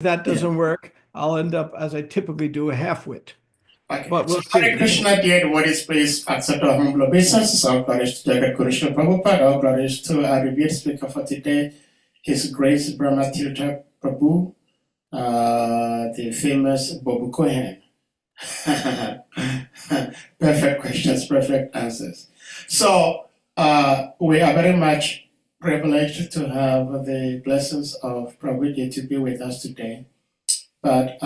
that doesn't work, I'll end up, as I typically do, a half-wit. Okay. But we'll Hare see. Krishna, dear devotees, please accept our humble obeisance. All glories to Jagat Guru Srila Prabhupada. All glories to our revered speaker for today, His Grace Brahma-TIRTHA Prabhu, the famous Bobu Kohen. Perfect questions, perfect answers. So we are very much privileged to have the blessings of Prabhuji to be with us today. But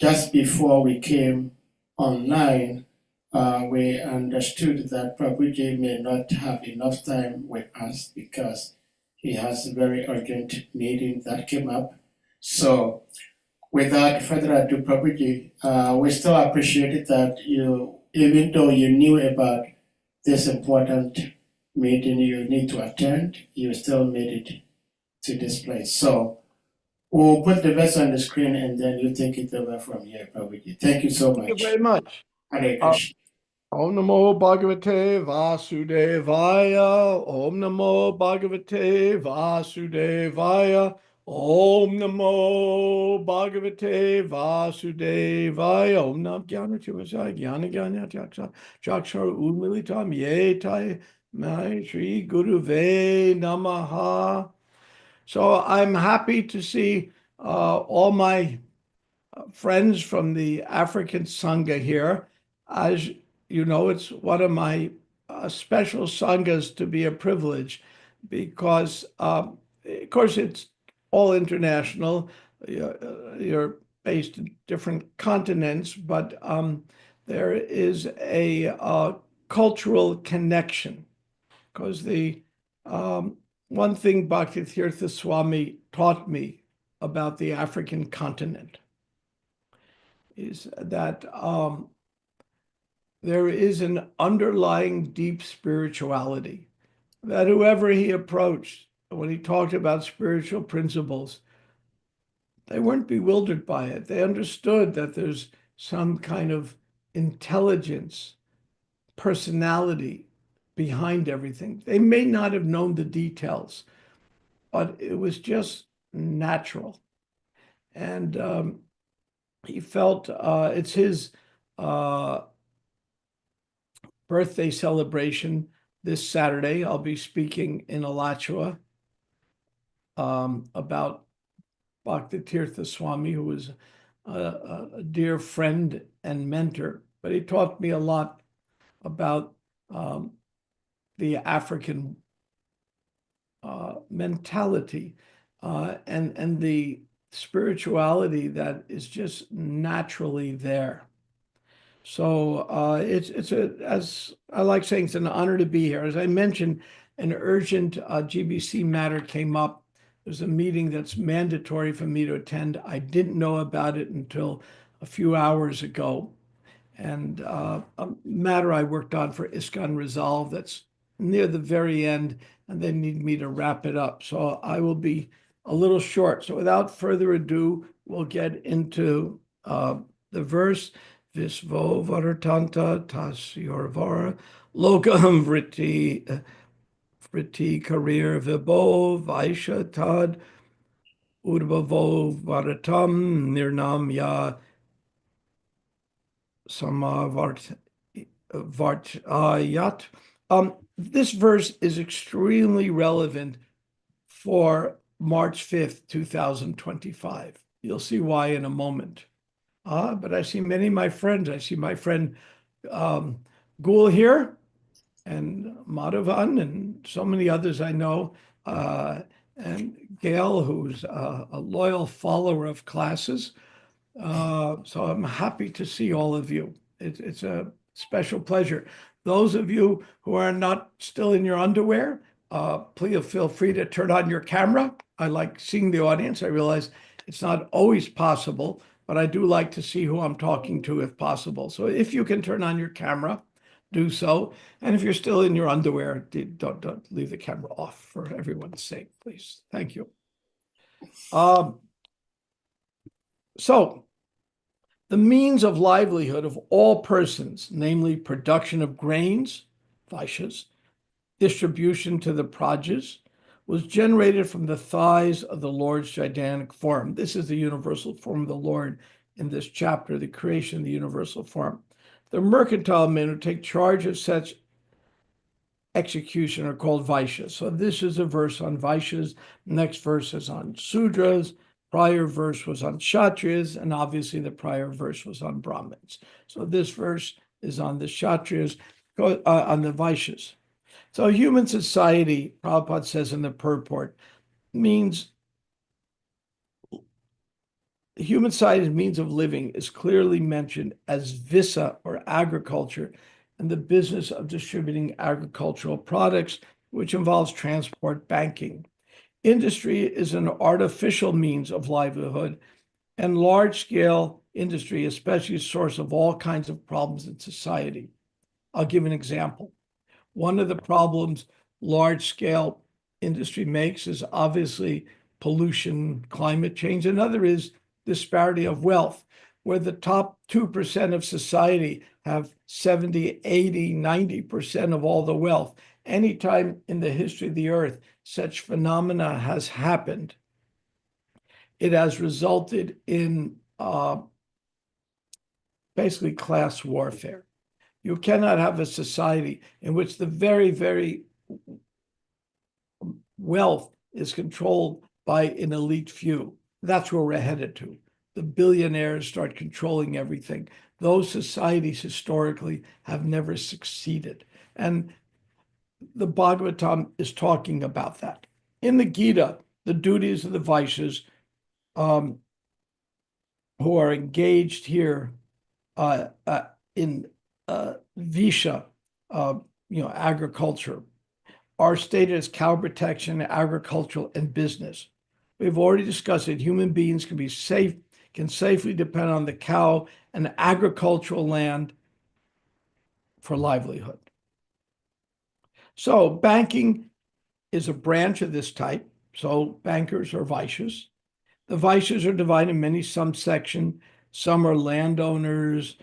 just before we came online, we understood that Prabhuji may not have enough time with us because he has a very urgent meeting that came up. So without further ado, Prabhuji, we still appreciate that you, even though you knew about this important meeting you need to attend, you still made it to this place. So we'll put the verse on the screen and then you take it over from here, Prabhuji. Thank you so much. Thank you very much. Hare Krishna. Om Namo Bhagavate Vasudevaya. Om Namo Bhagavate Vasudevaya. Om Namo Bhagavate Vasudevaya. Om Nam Jnana Chivasaya Jnana Jnana Chakshar Umilitam Yetai Mai Shri Guruve Namaha. So I'm happy to see all my friends from the African Sangha here. As you know, it's one of my special sanghas to be a privilege because, of course, it's all international. You're based in different continents, but there is a cultural connection because the one thing Bhakti-tirtha Swami taught me about the African continent is that there is an underlying deep spirituality that whoever he approached, when he talked about spiritual principles, they weren't bewildered by it. They understood that there's some kind of intelligence, personality behind everything. They may not have known the details, but it was just natural. And he felt it's his birthday celebration this Saturday. I'll be speaking in Alachua about Bhakti-tirtha Swami, who was a dear friend and mentor, but he taught me a lot about the African mentality and the spirituality that is just naturally there. So it's as I like saying, it's an honor to be here. As I mentioned, an urgent GBC matter came up. There's a meeting that's mandatory for me to attend. I didn't know about it until a few hours ago. And a matter I worked on for ISKCON Resolve that's near the very end, and they need me to wrap it up. So I will be a little short. So without further ado, we'll get into the verse. Visvo varatanta tas yorvara lokam vriti karir vibo vaisha tad udbavo varatam nirnam ya Vartayat. This verse is extremely relevant for March 5th, 2025. You'll see why in a moment. But I see many of my friends. I see my friend Gul here and Madhavan and so many others I know. And Gail, who's a loyal follower of classes. So I'm happy to see all of you. It's a special pleasure. Those of you who are not still in your underwear, please feel free to turn on your camera. I like seeing the audience. I realize it's not always possible, but I do like to see who I'm talking to if possible. So if you can turn on your camera, do so. And if you're still in your underwear, don't leave the camera off for everyone's sake, please. Thank you. So the means of livelihood of all persons, namely production of grains, vaishyas, distribution to the prajas, was generated from the thighs of the Lord's gigantic form. This is the universal form of the Lord in this chapter, the creation of the universal form. The mercantile men who take charge of such execution are called Vaishyas. So this is a verse on Vaishyas. Next verse is on Sudras. Prior verse was on Kshatriyas, and obviously the prior verse was on Brahmins. So this verse is on the Kshatriyas, on the Vaishyas. So human society, Prabhupada says in the purport, means human society's means of living is clearly mentioned as visa or agriculture and the business of distributing agricultural products, which involves transport, banking. Industry is an artificial means of livelihood, and large-scale industry, especially a source of all kinds of problems in society. I'll give an example. One of the problems large-scale industry makes is obviously pollution, climate change. Another is disparity of wealth, where the top 2% of society have 70, 80, 90% of all the wealth. Anytime in the history of the earth such phenomena has happened, it has resulted in basically class warfare. You cannot have a society in which the very, very wealth is controlled by an elite few. That's where we're headed to. The billionaires start controlling everything. Those societies historically have never succeeded. And the Bhagavatam is talking about that. In the Gita, the duties of the Vaishyas who are engaged here in Visha, agriculture, are stated as cow protection, agricultural, and business. We've already discussed that human beings can safely depend on the cow and agricultural land for livelihood. So banking is a branch of this type. So bankers are Vaishyas. The Vaishyas are divided in many subsections. Some are landowners,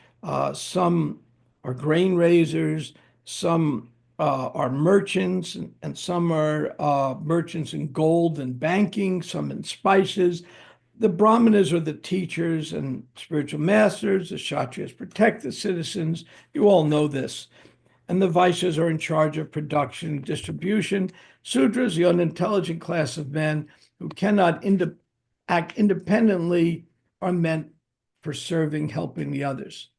some are grain raisers, some are merchants, and some are merchants in gold and banking, some in spices. The Brahmanas are the teachers and spiritual masters. The Kshatriyas protect the citizens. You all know this. And the Vaishyas are in charge of production and distribution. Sudras, the unintelligent class of men who cannot act independently, are meant for serving, helping the others.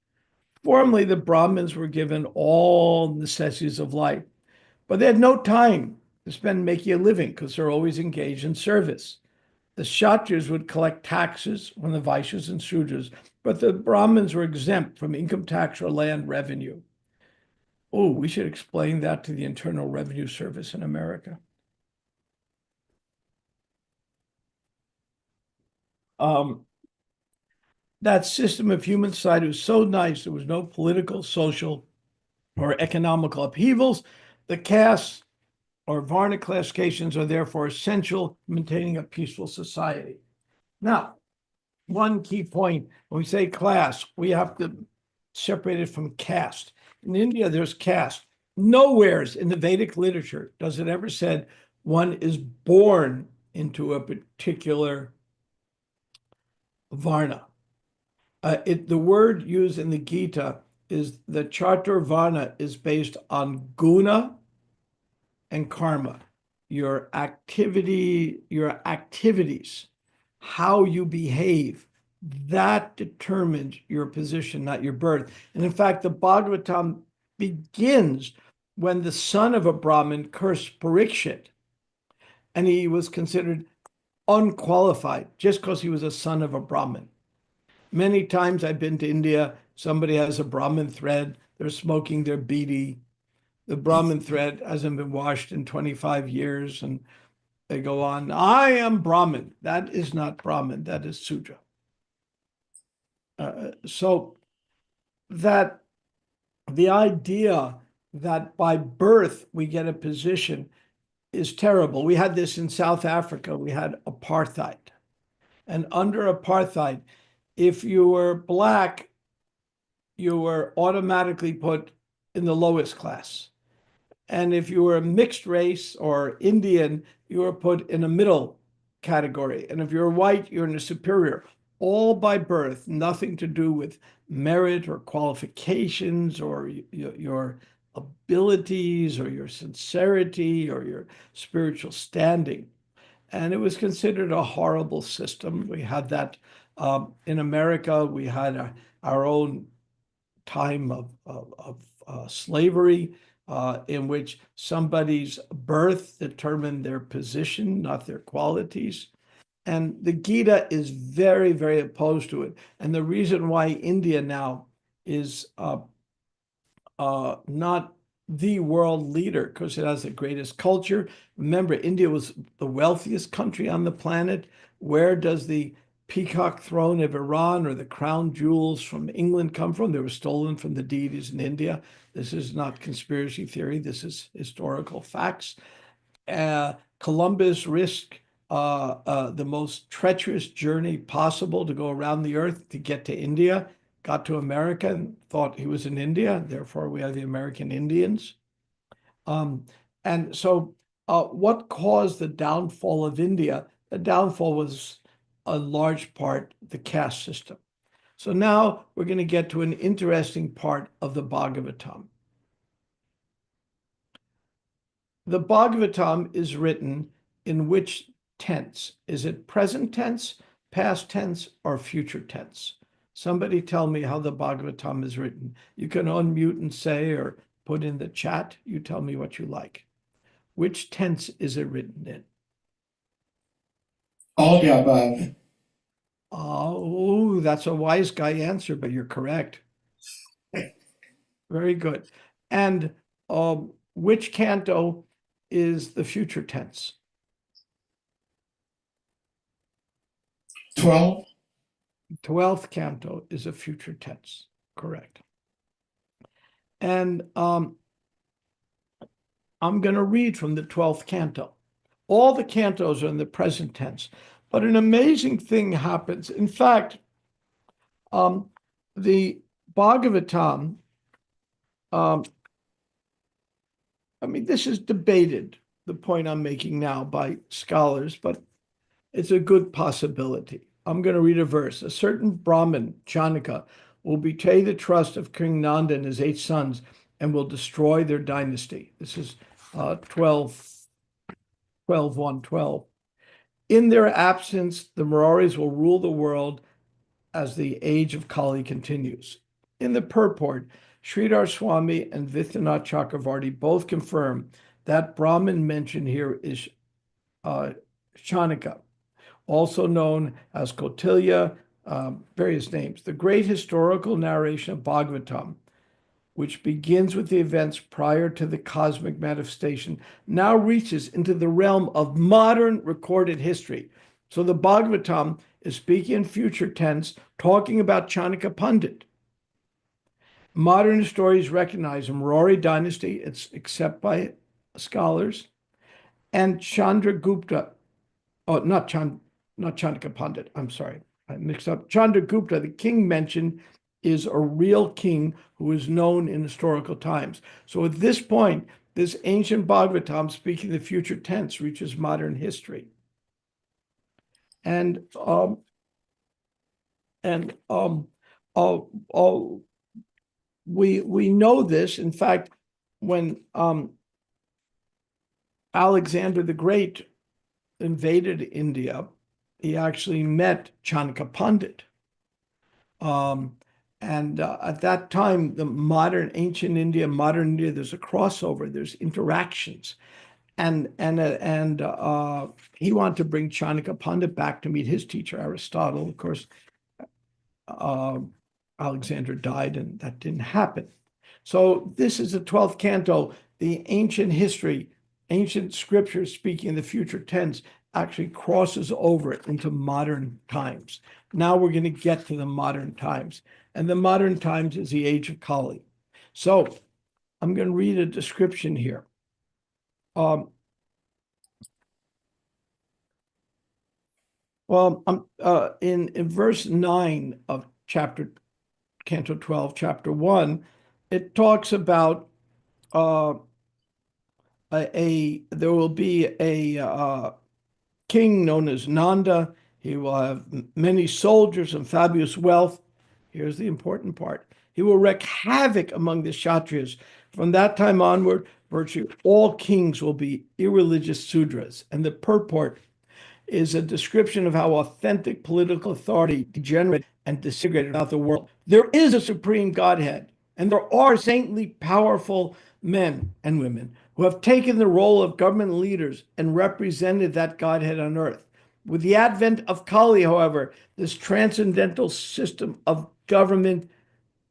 Formerly, the Brahmins were given all necessities of life, but they had no time to spend making a living because they're always engaged in service. The Kshatriyas would collect taxes from the Vaishyas and Sudras, but the Brahmins were exempt from income tax or land revenue. Oh, we should explain that to the Internal Revenue Service in America. That system of human society was so nice, there was no political, social, or economical upheavals. The castes or Varna classifications are therefore essential in maintaining a peaceful society. Now, one key point, when we say class, we have to separate it from caste. In India, there's caste. Nowhere in the Vedic literature does it ever said one is born into a particular Varna. The word used in the Gita is the Chaturvarna is based on guna and karma, your activity, your activities, how you behave. That determines your position, not your birth. And in fact, the Bhagavatam begins when the son of a Brahmin cursed Parikshit, and he was considered unqualified just because he was a son of a Brahmin. Many times I've been to India, somebody has a Brahmin thread, they're smoking their bidi. The Brahmin thread hasn't been washed in 25 years, and they go on, I am Brahmin. That is not Brahmin, that is Sudra. So that the idea that by birth we get a position is terrible. We had this in South Africa. We had apartheid. And under apartheid, if you were Black, you were automatically put in the lowest class. And if you were a mixed race or Indian, you were put in a middle category. And if you're white, you're in a superior, all by birth, nothing to do with merit or qualifications or your abilities or your sincerity or your spiritual standing. And it was considered a horrible system. We had that in America. We had our own time of slavery, in which somebody's birth determined their position, not their qualities. And the Gita is very, very opposed to it. And the reason why India now is not the world leader, because it has the greatest culture. Remember, India was the wealthiest country on the planet. Where does the peacock throne of Iran or the crown jewels from England come from? They were stolen from the deities in India. This is not conspiracy theory. This is historical facts. Columbus risked the most treacherous journey possible to go around the earth to get to India, got to America and thought he was in India. Therefore, we have the American Indians. And so what caused the downfall of India? The downfall was a large part the caste system. So now we're going to get to an interesting part of the Bhagavatam. The Bhagavatam is written in which tense? Is it present tense, past tense, or future tense? Somebody tell me how the Bhagavatam is written. You can unmute and say or put in the chat. You tell me what you like. Which tense is it written in? All the above. Oh, that's a wise guy answer, but you're correct. Very good. And which canto is the future tense? 12. 12th canto is a future tense, correct. And I'm going to read from the 12th canto. All the cantos are in the present tense, but an amazing thing happens. In fact, the Bhagavatam, I mean, this is debated, the point I'm making now, by scholars, but it's a good possibility. I'm going to read a verse. A certain Brahmin, Chanaka, will betray the trust of King Nanda and his 8 sons and will destroy their dynasty. This is 12:1:12. In their absence, the Muraris will rule the world as the age of Kali continues. In the purport, Sridhar Swami and Vidhanath Chakravarti both confirm that Brahmin mentioned here is Chanaka, also known as Kautilya, various names. The great historical narration of Bhagavatam, which begins with the events prior to the cosmic manifestation, now reaches into the realm of modern recorded history. So the Bhagavatam is speaking in future tense, talking about Chanaka Pandit. Modern historians recognize the Maurya dynasty, it's accepted by scholars, and Chandragupta. Oh, not Chanaka Pandit. I'm sorry, I mixed up. Chandragupta, the king mentioned, is a real king who is known in historical times. So at this point, this ancient Bhagavatam, speaking the future tense, reaches modern history. And we know this. In fact, when Alexander the Great invaded India, he actually met Chanaka Pandit. And at that time, the modern ancient India, modern India, there's a crossover, there's interactions. And he wanted to bring Chanaka Pandit back to meet his teacher, Aristotle. Of course, Alexander died and that didn't happen. So this is the 12th canto. The ancient history, ancient scripture speaking in the future tense actually crosses over into modern times. Now we're going to get to the modern times. And the modern times is the age of Kali. So I'm going to read a description here. In verse 9 of Canto 12, Chapter 1, it talks about there will be a king known as Nanda. He will have many soldiers and fabulous wealth. Here's the important part. He will wreak havoc among the Kshatriyas. From that time onward, virtually all kings will be irreligious Sudras. And the purport is a description of how authentic political authority degenerated and disintegrated throughout the world. There is a supreme Godhead, and there are saintly, powerful men and women who have taken the role of government leaders and represented that Godhead on earth. With the advent of Kali, however, this transcendental system of government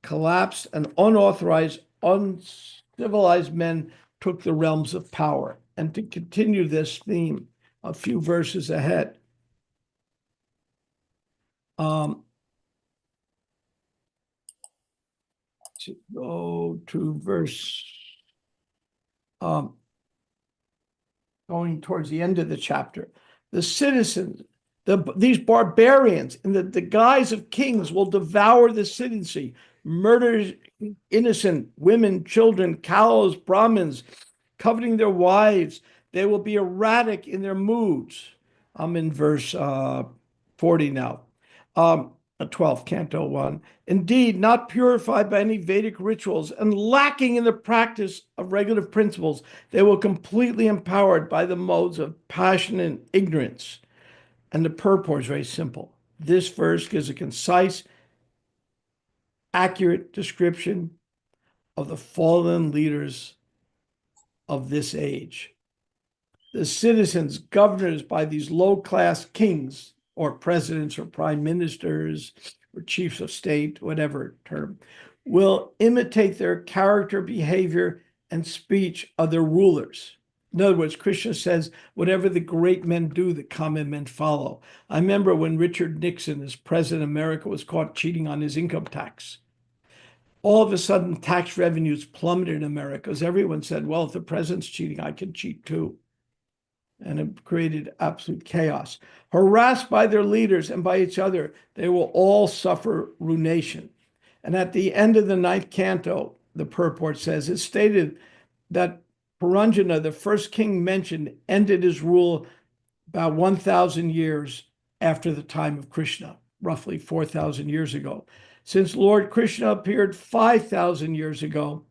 collapsed, and unauthorized, uncivilized men took the realms of power. And to continue this theme, a few verses ahead, to go to verse, going towards the end of the chapter, the citizens, these barbarians in the guise of kings will devour the citizenry, murder innocent women, children, cows, Brahmins, coveting their wives. They will be erratic in their moods. I'm in verse 40 now. 12, Canto 1. Indeed, not purified by any Vedic rituals and lacking in the practice of regulative principles, they will completely empowered by the modes of passion and ignorance. And the purport is very simple. This verse gives a concise, accurate description of the fallen leaders of this age. The citizens, governed by these low-class kings or presidents or prime ministers or chiefs of state, whatever term, will imitate their character, behavior, and speech of their rulers. In other words, Krishna says, whatever the great men do, the common men follow. I remember when Richard Nixon, as president of America, was caught cheating on his income tax. All of a sudden, tax revenues plummeted in America because everyone said, well, if the president's cheating, I can cheat too. And it created absolute chaos. Harassed by their leaders and by each other, they will all suffer ruination. And at the end of the 9th canto, the purport says, it's stated that Puranjana, the first king mentioned, ended his rule about 1,000 years after the time of Krishna, roughly 4,000 years ago. Since Lord Krishna appeared 5,000 years ago,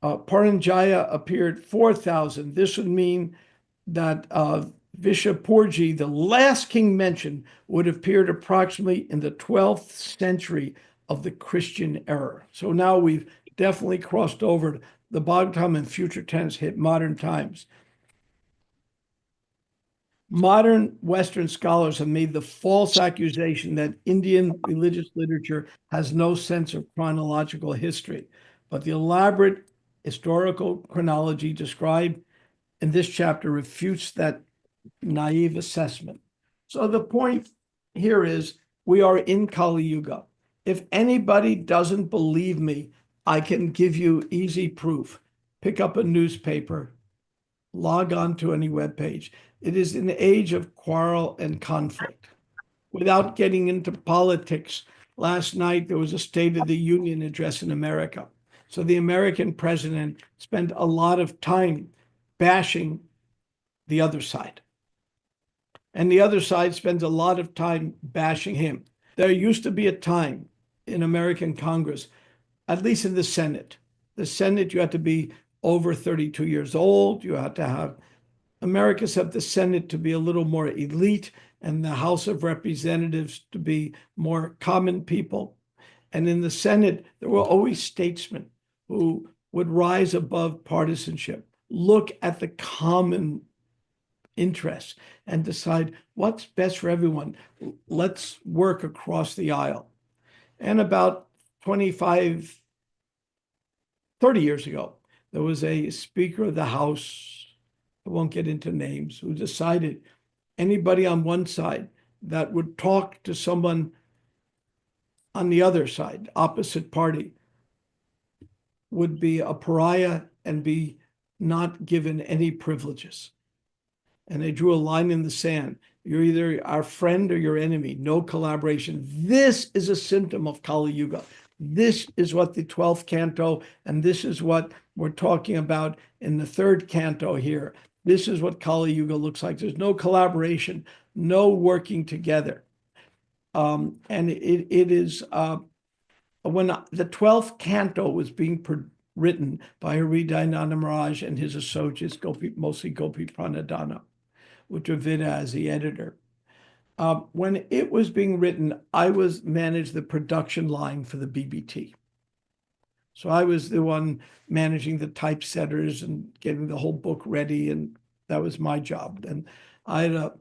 Paranjaya appeared 4,000. This would mean that Vishapurji, the last king mentioned, would have appeared approximately in the 12th century of the Christian era. So now we've definitely crossed over. The Bhagavatam in future tense hit modern times. Modern Western scholars have made the false accusation that Indian religious literature has no sense of chronological history, but the elaborate historical chronology described in this chapter refutes that naive assessment. So the point here is we are in Kali Yuga. If anybody doesn't believe me, I can give you easy proof. Pick up a newspaper, log on to any web page. It is an age of quarrel and conflict. Without getting into politics, last night there was a State of the Union address in America. So the American president spent a lot of time bashing the other side. And the other side spends a lot of time bashing him. There used to be a time in American Congress, at least in the Senate. The Senate, you had to be over 32 years old. You had to have, America set the Senate to be a little more elite and the House of Representatives to be more common people. And in the Senate, there were always statesmen who would rise above partisanship, look at the common interests and decide what's best for everyone. Let's work across the aisle. And about 25, 30 years ago, there was a Speaker of the House, I won't get into names, who decided anybody on one side that would talk to someone on the other side, opposite party, would be a pariah and be not given any privileges. And they drew a line in the sand. You're either our friend or your enemy, no collaboration. This is a symptom of Kali Yuga. This is what the 12th canto, and this is what we're talking about in the third canto here. This is what Kali Yuga looks like. There's no collaboration, no working together. And it is when the 12th canto was being written by Hridayananda Maharaj and his associates, mostly Gopi Pranadhana, with Dravida as the editor. When it was being written, I managed the production line for the BBT. So I was the one managing the typesetters and getting the whole book ready, and that was my job. And I had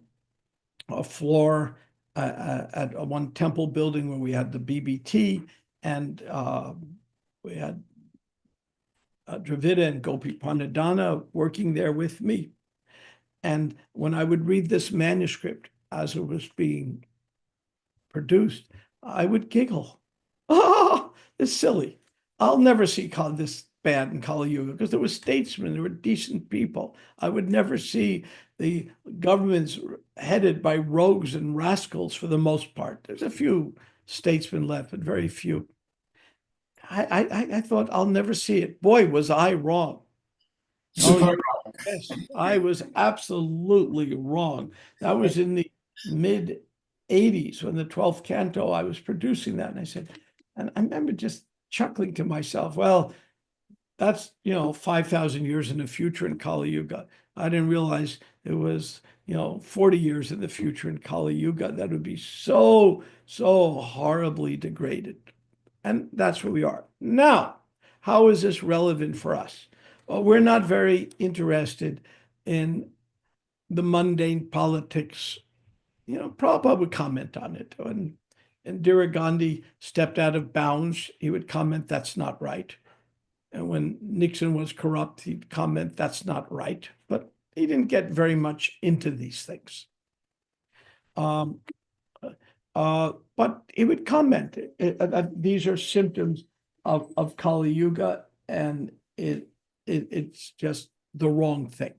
a floor at one temple building where we had the BBT, and we had Dravida and Gopi Pranadhana working there with me. And when I would read this manuscript as it was being produced, I would giggle. Oh, it's silly. I'll never see this bad in Kali Yuga because there were statesmen, there were decent people. I would never see the governments headed by rogues and rascals for the most part. There's a few statesmen left, but very few. I thought I'll never see it. Boy, was I wrong. Super wrong. Yes, I was absolutely wrong. That was in the mid 80s when the 12th canto, I was producing that. And I said, and I remember just chuckling to myself, well, that's, 5,000 years in the future in Kali Yuga. I didn't realize it was, 40 years in the future in Kali Yuga. That would be so, so horribly degraded. And that's where we are. Now, how is this relevant for us? Well, we're not very interested in the mundane politics. Prabhupada would comment on it. When Indira Gandhi stepped out of bounds, he would comment, that's not right. And when Nixon was corrupt, he'd comment, that's not right. But he didn't get very much into these things. But he would comment, these are symptoms of Kali Yuga, and it's just the wrong thing.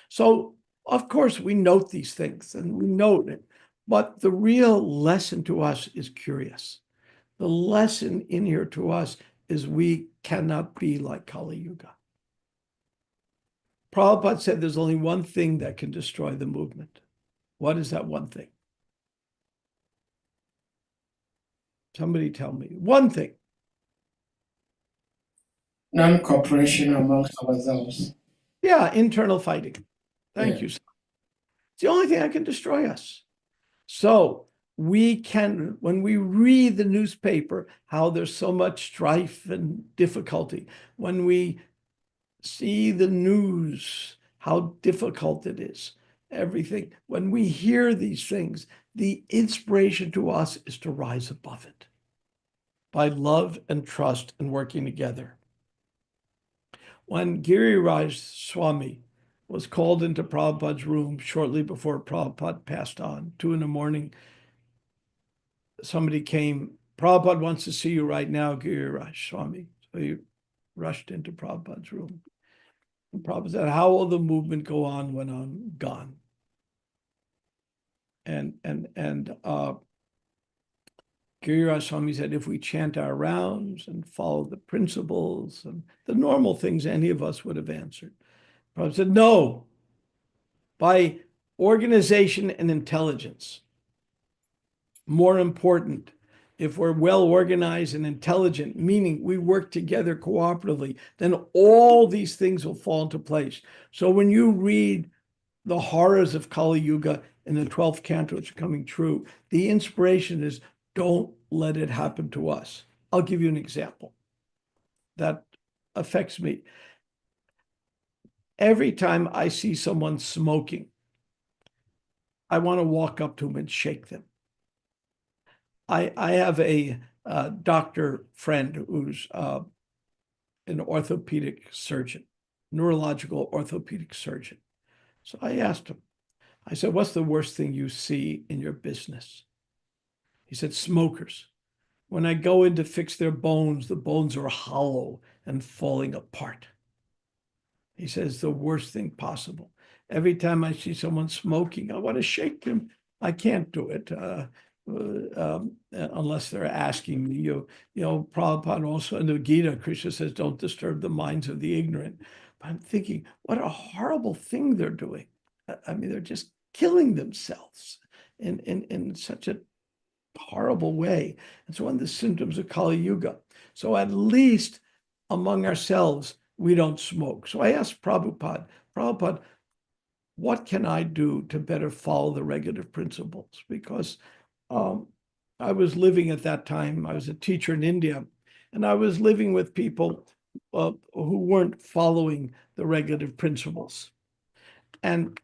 So, of course, we note these things and we note it, but the real lesson to us is curious. The lesson in here to us is we cannot be like Kali Yuga. Prabhupada said there's only one thing that can destroy the movement. What is that one thing? Somebody tell me. One thing. Non-cooperation amongst ourselves. Yeah, internal fighting. Thank you. It's the only thing that can destroy us. So we can, when we read the newspaper, how there's so much strife and difficulty, when we see the news, how difficult it is, everything, when we hear these things, the inspiration to us is to rise above it by love and trust and working together. When Giriraj Swami was called into Prabhupada's room shortly before Prabhupada passed on, 2 a.m, somebody came, Prabhupada wants to see you right now, Giriraj Swami. So he rushed into Prabhupada's room. And Prabhupada said, how will the movement go on when I'm gone? And Giriraj Swami said, if we chant our rounds and follow the principles and the normal things any of us would have answered. Prabhupada said, no, by organization and intelligence. More important, if we're well organized and intelligent, meaning we work together cooperatively, then all these things will fall into place. So when you read the horrors of Kali Yuga in the 12th canto, which are coming true, the inspiration is, don't let it happen to us. I'll give you an example that affects me. Every time I see someone smoking, I want to walk up to them and shake them. I have a doctor friend who's an orthopedic surgeon, neurological orthopedic surgeon. So I asked him, I said, what's the worst thing you see in your business? He said, smokers. When I go in to fix their bones, the bones are hollow and falling apart. He says, the worst thing possible. Every time I see someone smoking, I want to shake them. I can't do it. unless they're asking me. You know, Prabhupada also in the Gita, Krishna says, don't disturb the minds of the ignorant. But I'm thinking, what a horrible thing they're doing. I mean, they're just killing themselves in such a horrible way. It's one of the symptoms of Kali Yuga. So at least among ourselves, we don't smoke. So I asked Prabhupada, what can I do to better follow the regulative principles? Because I was living at that time, I was a teacher in India, and I was living with people who weren't following the regulative principles. And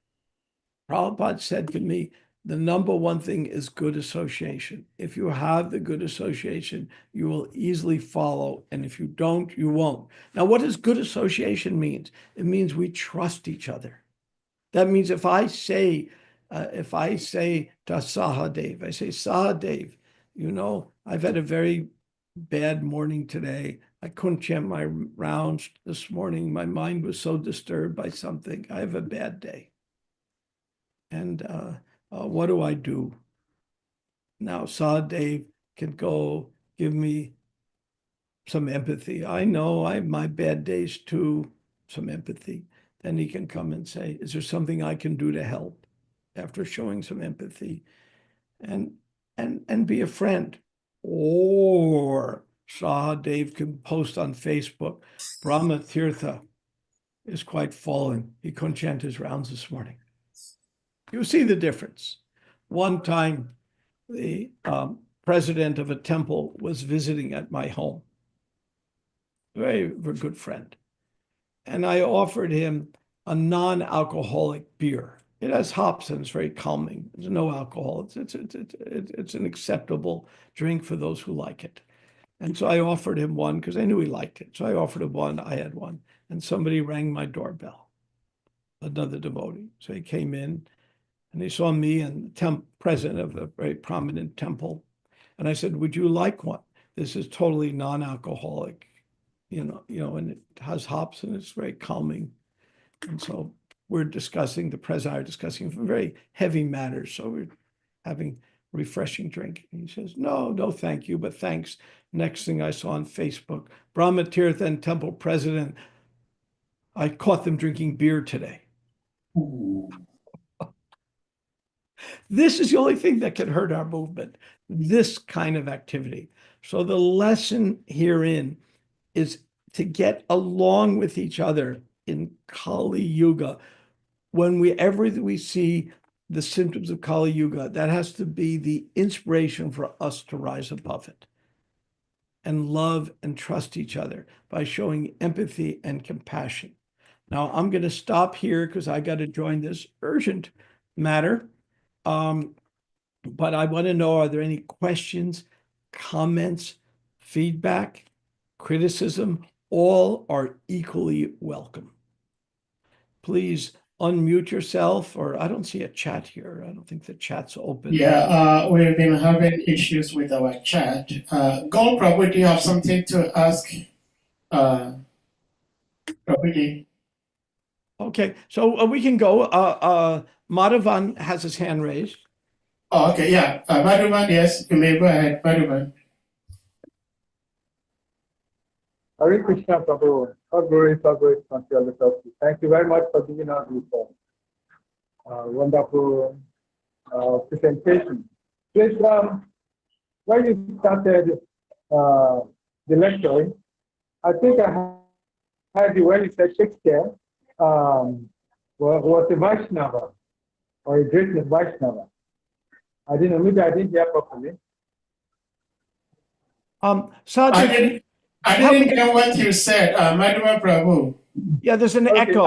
Prabhupada said to me, the number one thing is good association. If you have the good association, you will easily follow. And if you don't, you won't. Now, what does good association mean? It means we trust each other. That means if I say to Sahadev, I say, Sahadev, you know, I've had a very bad morning today. I couldn't chant my rounds this morning. My mind was so disturbed by something. I have a bad day. And what do I do? Now, Sahadev can go give me some empathy. I know I have my bad days too, some empathy. Then he can come and say, is there something I can do to help after showing some empathy and be a friend? Or Sahadev can post on Facebook, BRAHMA-TIRTHA is quite fallen. He couldn't chant his rounds this morning. You see the difference. One time, the president of a temple was visiting at my home, very good friend. And I offered him a non-alcoholic beer. It has hops and it's very calming. There's no alcohol. It's an acceptable drink for those who like it. And so I offered him one because I knew he liked it. So I offered him one. I had one. And somebody rang my doorbell, another devotee. So he came in and he saw me and the president of a very prominent temple. And I said, would you like one? This is totally non-alcoholic, you know, and it has hops and it's very calming. And so we're discussing, the president and I are discussing very heavy matters. So we're having refreshing drink. And he says, no, thank you, but thanks. Next thing I saw on Facebook, BRAHMA-TIRTHA and temple president, I caught them drinking beer today. Ooh. This is the only thing that can hurt our movement, this kind of activity. So the lesson herein is to get along with each other in Kali Yuga. Whenever we see the symptoms of Kali Yuga, that has to be the inspiration for us to rise above it and love and trust each other by showing empathy and compassion. Now, I'm going to stop here because I got to join this urgent matter. But I want to know, are there any questions, comments, feedback, criticism? All are equally welcome. Please unmute yourself, or I don't see a chat here. I don't think the chat's open. Yeah, we've been having issues with our chat. Gold Prabhu, do you have something to ask Prabhuji? Okay, so we can go. Madhavan has his hand raised. Oh, okay, yeah. Madhuvan, yes, you may go ahead, Madhuvan. Hare Krishna, Prabhu. All glory, unto Allah. Thank you very much for giving us this wonderful presentation. Please, when you started the lecture, I think I heard you when you said Shakespeare was a Vaishnava or a great Vaishnava. I didn't know, maybe I didn't hear properly. Sajid, I didn't hear what you said, Madhuvan Prabhu. yeah, there's an echo.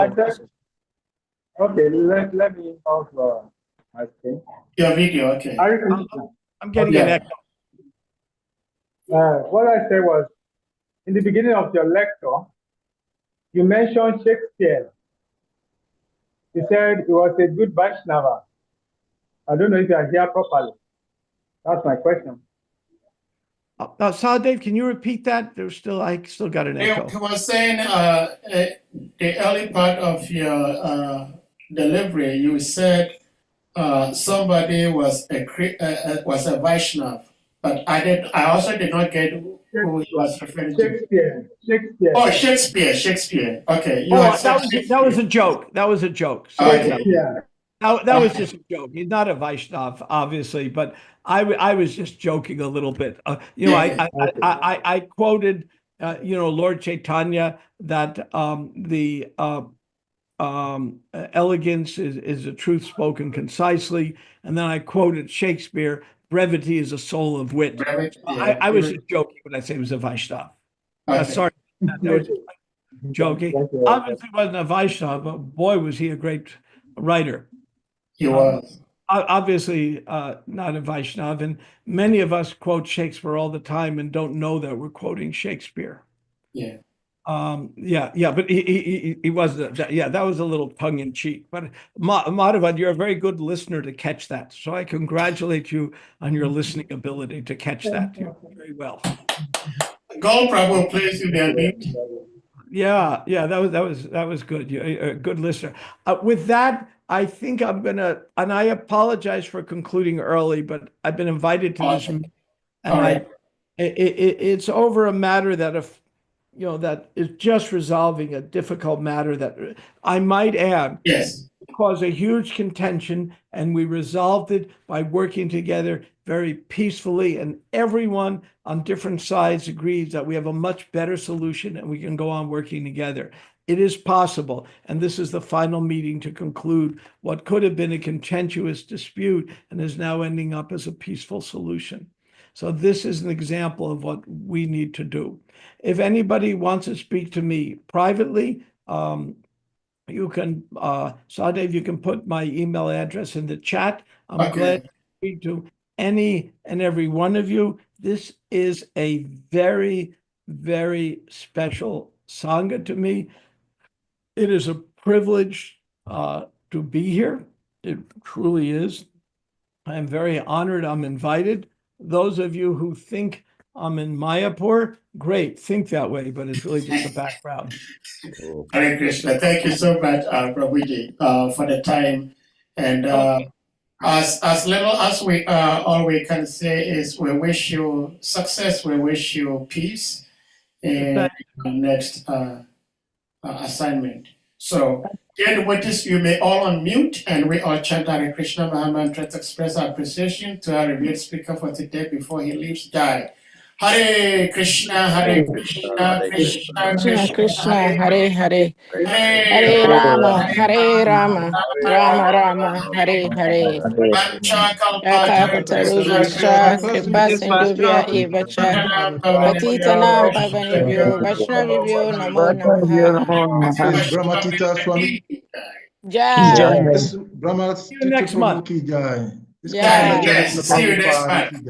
Okay, let me off my screen. Your video, okay. I'm getting an echo. What I said was, in the beginning of your lecture, you mentioned Shakespeare. You said he was a good Vaishnava. I don't know if you are here properly. That's my question. Sahadev, can you repeat that? I still got an echo. He was saying the early part of your delivery, you said somebody was a Vaishnav, but I also did not get who he was referring to. Shakespeare. Oh, Shakespeare. Okay, you Oh, had said that was a joke. That was a joke. Okay. Shakespeare. That was just a joke. He's not a Vaishnav, obviously, but I was just joking a little bit. You know, I quoted, you know, Lord Chaitanya that elegance is a truth spoken concisely, and then I quoted Shakespeare, brevity is a soul of wit. I was just joking when I say he was a Vaishnav. Okay. Sorry, that was just joking. Obviously wasn't a Vaishnav, but boy, was he a great writer. He was. Obviously not a Vaishnav, and many of us quote Shakespeare all the time and don't know that we're quoting Shakespeare. Yeah. But he was, that was a little tongue in cheek. But Madhavan, you're a very good listener to catch that. So I congratulate you on your listening ability to catch that. You did very well. Gold Prabhu, please, you may unmute. Yeah, that was good. You're a good listener. With that, I think I'm gonna, and I apologize for concluding early, but I've been invited to this meeting, and it's over a matter that that is just resolving a difficult matter that I might add. Yes. Caused a huge contention, and we resolved it by working together very peacefully, and everyone on different sides agrees that we have a much better solution and we can go on working together. It is possible, and this is the final meeting to conclude what could have been a contentious dispute and is now ending up as a peaceful solution. So this is an example of what we need to do. If anybody wants to speak to me privately, you can, Sadev, you can put my email address in the chat. I'm glad to speak to any and every one of you. This is a very, very special Sangha to me. It is a privilege to be here. It truly is. I am very honored I'm invited. Those of you who think I'm in Mayapur, great, think that way, but it's really just a background. Hare Krishna. Thank you so much, Prabhuji, for the time. And as little as we all we can say is we wish you success, we wish you peace in your next assignment. So, dear devotees, you may all unmute and we all chant Hare Krishna Maha Mantra to express our appreciation to our revered speaker for today before he leaves. Jai. Hare Krishna, Krishna Krishna Krishna, Hare Hare, Hare Hare Rama, Hare Rama, Rama Rama, Hare Hare. Yakapatarubhascha, Kripa Sindhubhya Evacha, Patitanam Pavanebhyo, Vaishnavibhyo Namo Namaha. Says BRAHMA-TIRTHA Swami. Jai. Brahma See you next month. Ki Jai. Jai. Yes, see you next month.